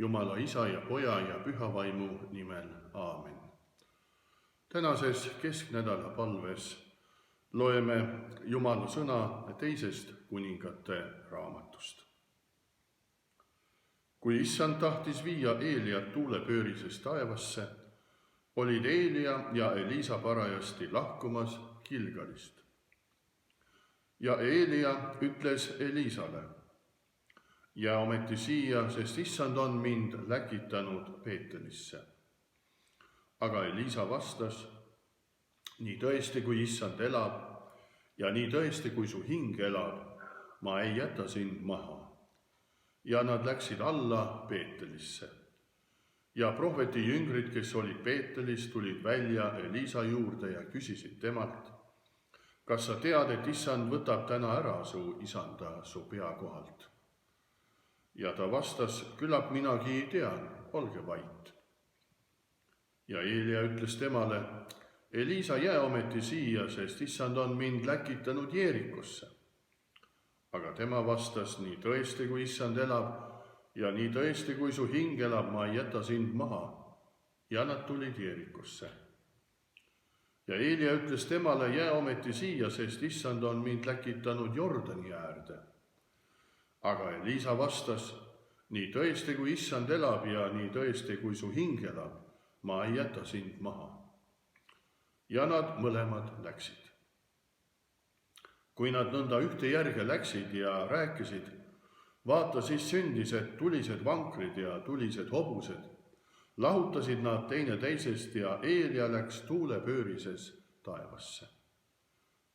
Jumala Isa ja Poja ja Püha Vaimu nimel. Aamen. Tänases kesknädala palves loeme Jumala sõna 2. kuningate raamatust. Kui Issand tahtis viia Eeliat tuulepöörises taevasse, olid Eelia ja Elisa parajasti lahkumas Gilgalist. Ja Eelia ütles Elisale: jää ometi siia, sest Issand on mind läkitanud Peetelisse. Aga Elisa vastas: nii tõesti, kui Issand elab ja nii tõesti, kui su hing elab, ma ei jäta sind maha. Ja nad läksid alla Peetelisse. Ja prohveti jüngrid, kes olid Peetelis, tulid välja Elisa juurde ja küsisid temalt: kas sa tead, et Issand võtab täna ära su isanda su pea kohalt? Ja ta vastas: küllap minagi tean, olge vait. Ja Eelia ütles temale: Elisa, jää ometi siia, sest Issand on mind läkitanud Jeerikosse. Aga tema vastas: nii tõesti, kui Issand elab ja nii tõesti, kui su hing elab, ma ei jäta sind maha. Ja nad tulid Jeerikosse. Ja Eelia ütles temale: jää ometi siia, sest Issand on mind läkitanud Jordani äärde. Aga Elisa vastas: nii tõesti, kui Issand elab ja nii tõesti, kui su hing elab, ma ei jäta sind maha. Ja nad mõlemad läksid. Kui nad nõnda ühte järge läksid ja rääkisid, vaata siis sündised tulised vankrid ja tulised hobused, lahutasid nad teineteisest ja Eelia läks tuulepöörises taevasse.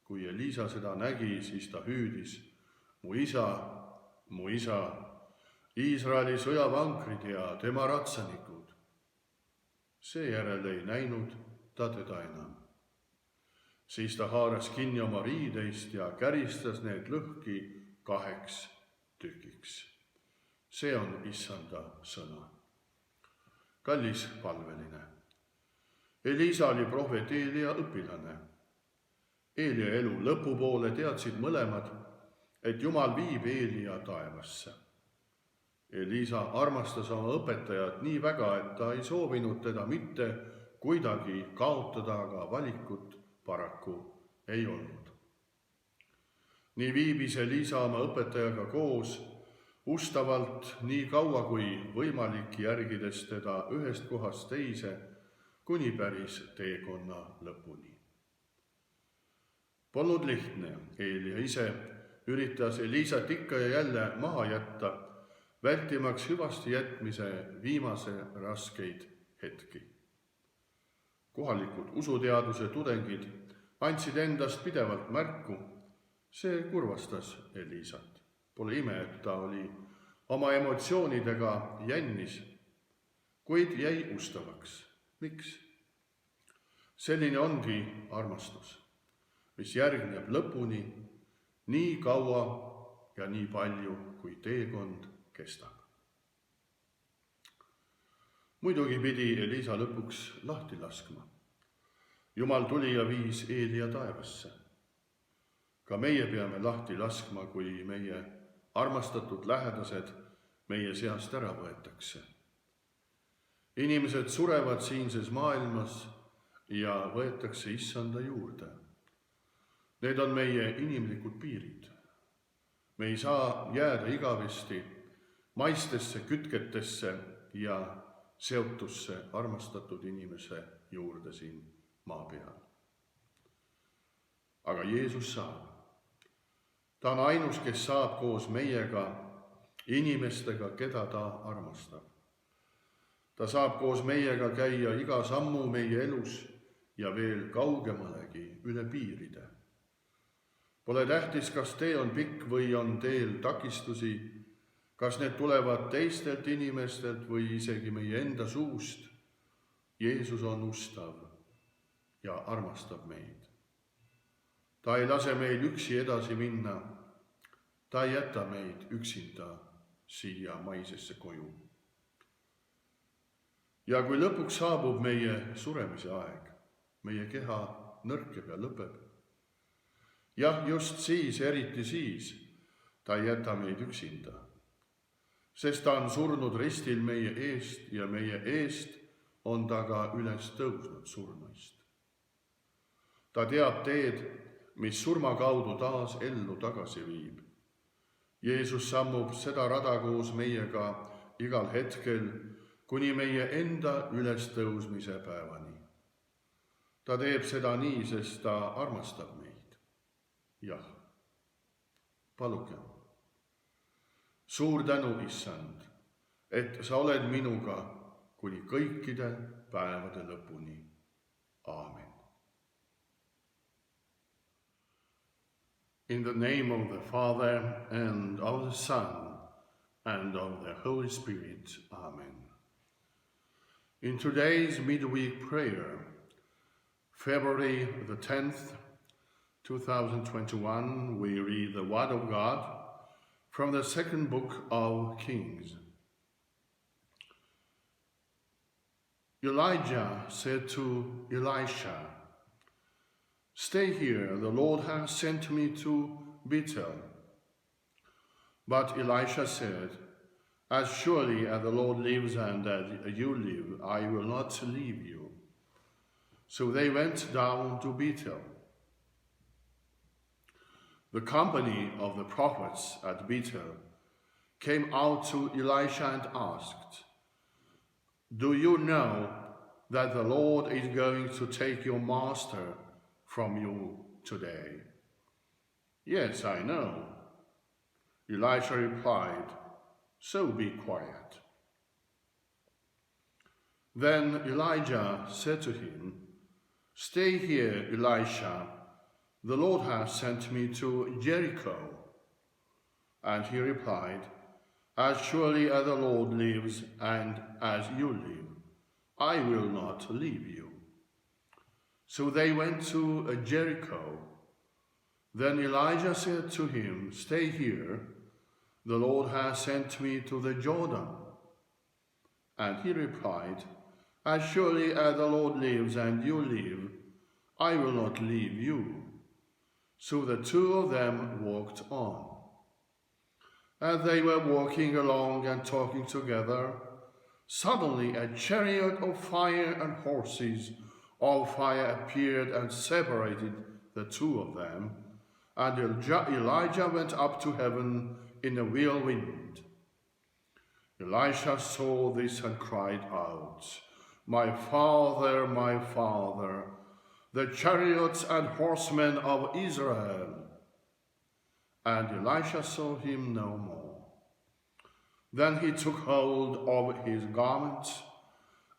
Kui Elisa seda nägi, siis ta hüüdis: mu isa, Iisraeli sõjavankrid ja tema ratsanikud. Seejärel ei näinud ta teda enam. Siis ta haaras kinni oma riideist ja käristas need lõhki 2 tükiks. See on Issanda sõna. Kallis palveline. Elisa oli prohvet Eelia õpilane. Eelia elu lõpupoole teadsid mõlemad, et Jumal viib Eelia taevasse. Elisa armastas oma õpetajat nii väga, et ta ei soovinud teda mitte kuidagi kaotada, aga valikut paraku ei olnud. Nii viibis Elisa oma õpetajaga koos ustavalt nii kaua kui võimalik, järgides teda ühest kohast teise kuni päris teekonna lõpuni. Polnud lihtne. Eelia ise üritas Elisat ikka ja jälle maha jätta, vältimaks hüvasti jätmise viimase raskeid hetki. Kohalikud usuteaduse tudengid andsid endast pidevalt märku. See kurvastas Elisat. Pole ime, et ta oli oma emotsioonidega jännis, kuid jäi ustavaks. Miks? Selline ongi armastus, mis järgneb lõpuni nii kaua ja nii palju, kui teekond kestab. Muidugi pidi Elisa lõpuks lahti laskma. Jumal tuli ja viis Eelia taevasse. Ka meie peame lahti laskma, kui meie armastatud lähedased meie seast ära võetakse. Inimesed surevad siinses maailmas ja võetakse Issanda juurde. Need on meie inimlikud piirid. Me ei saa jääda igavesti maistesse kütketesse ja seotusse armastatud inimese juurde siin maa peal. Aga Jeesus saab. Ta on ainus, kes saab koos meiega, inimestega, keda ta armastab. Ta saab koos meiega käia iga sammu meie elus ja veel kaugemalegi üle piiride. Pole tähtis, kas tee on pikk või on teel takistusi, kas need tulevad teistelt inimestelt või isegi meie enda suust. Jeesus on ustav ja armastab meid. Ta ei lase meil üksi edasi minna. Ta ei jäta meid üksinda siia maisesse koju. Ja kui lõpuks saabub meie suremise aeg, meie keha nõrkeb ja lõpeb. Jah, just siis, eriti siis, ta ei jäta meid üksinda. sest ta on surnud ristil meie eest ja meie eest on ta ka üles tõusnud surnuist. Ta teab teed, mis surma kaudu taas ellu tagasi viib. Jeesus sammub seda rada koos meiega igal hetkel, kuni meie enda ülestõusmise päevani. Ta teeb seda nii, sest ta armastab meid. Jah, palugem. Suur tänu, Issand, et sa oled minuga kuni kõikide päevade lõpuni. Aamen. In the name of the Father, and of the Son, and of the Holy Spirit. Amen. In today's midweek prayer, February the 10th, 2021, we read the Word of God from the second book of Kings. Elijah said to Elisha, "Stay here, the Lord has sent me to Bethel." But Elisha said, "As surely as the Lord lives and as you live, I will not leave you." So they went down to Bethel. The company of the prophets at Bethel came out to Elisha and asked, "Do you know that the Lord is going to take your master from you today?" "Yes, I know." Elisha replied, "So be quiet." Then Elijah said to him, "Stay here, Elisha. The Lord has sent me to Jericho." And he replied, "As surely as the Lord lives and as you live, I will not leave you." So they went to Jericho. Then Elijah said to him, "Stay here. The Lord has sent me to the Jordan." And he replied, "As surely as the Lord lives and you live, I will not leave you." So the two of them walked on. As they were walking along and talking together, suddenly a chariot of fire and horses of fire appeared and separated the two of them, and Elijah went up to heaven in a whirlwind. Elisha saw this and cried out, my father, the chariots and horsemen of Israel." And Elisha saw him no more. Then he took hold of his garment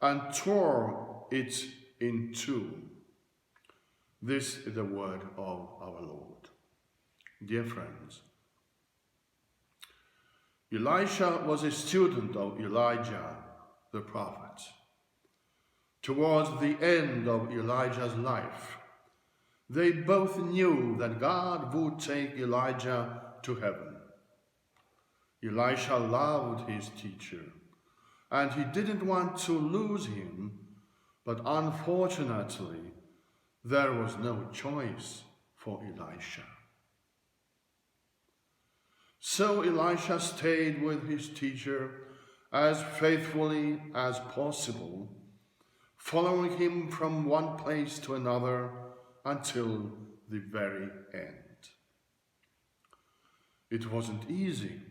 and tore it in two. This is the word of our Lord. Dear friends, Elisha was a student of Elijah the prophet. Towards the end of Elijah's life, they both knew that God would take Elijah to heaven. Elisha loved his teacher, and he didn't want to lose him, but unfortunately, there was no choice for Elisha. So Elisha stayed with his teacher as faithfully as possible, following him from one place to another until the very end. It wasn't easy.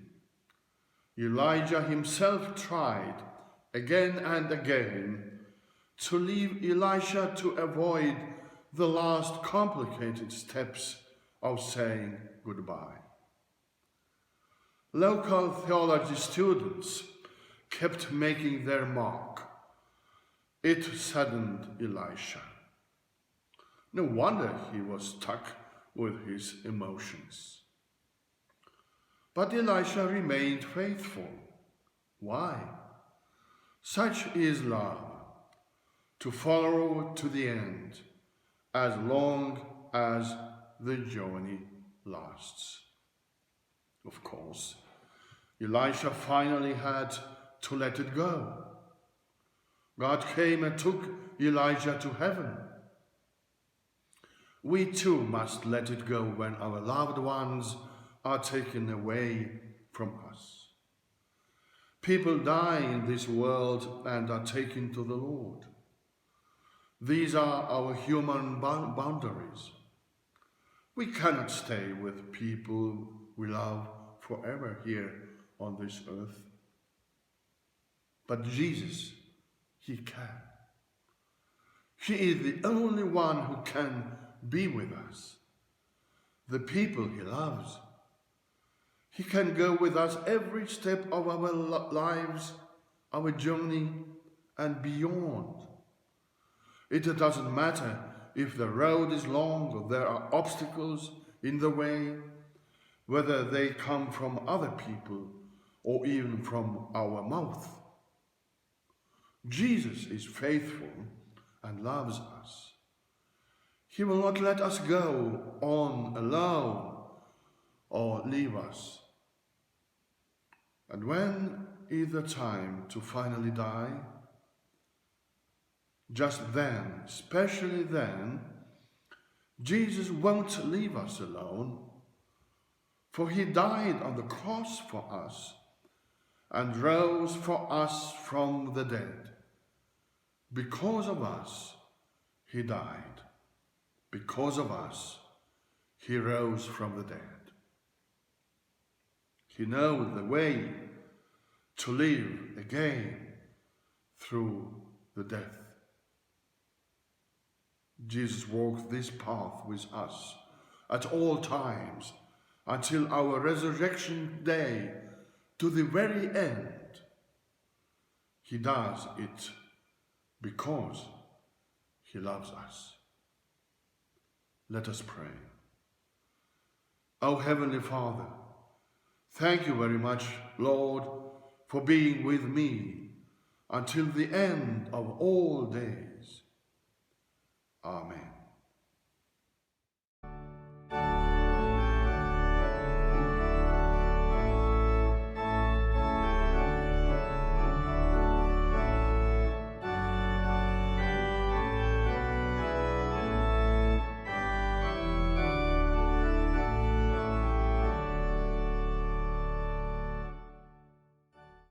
Elijah himself tried again and again to leave Elisha to avoid the last complicated steps of saying goodbye. Local theology students kept making their mark. It saddened Elisha. No wonder he was stuck with his emotions. But Elisha remained faithful. Why? Such is love, to follow to the end, as long as the journey lasts. Of course, Elisha finally had to let it go. God came and took Elijah to heaven. We too must let it go when our loved ones are taken away from us. People die in this world and are taken to the Lord. These are our human boundaries. We cannot stay with people we love forever here on this earth. But Jesus, he can. He is the only one who can be with us, the people he loves. He can go with us every step of our lives, our journey, and beyond. It doesn't matter if the road is long or there are obstacles in the way, whether they come from other people or even from our mouth. Jesus is faithful and loves us. He will not let us go on alone or leave us. And when is the time to finally die? Just then, especially then, Jesus won't leave us alone, for he died on the cross for us and rose for us from the dead. Because of us, he died. Because of us, he rose from the dead. He knows the way to live again through the death. Jesus walked this path with us at all times until our resurrection day, to the very end. He does it because he loves us. Let us pray. O Heavenly Father, thank you very much, Lord, for being with me until the end of all days. Amen.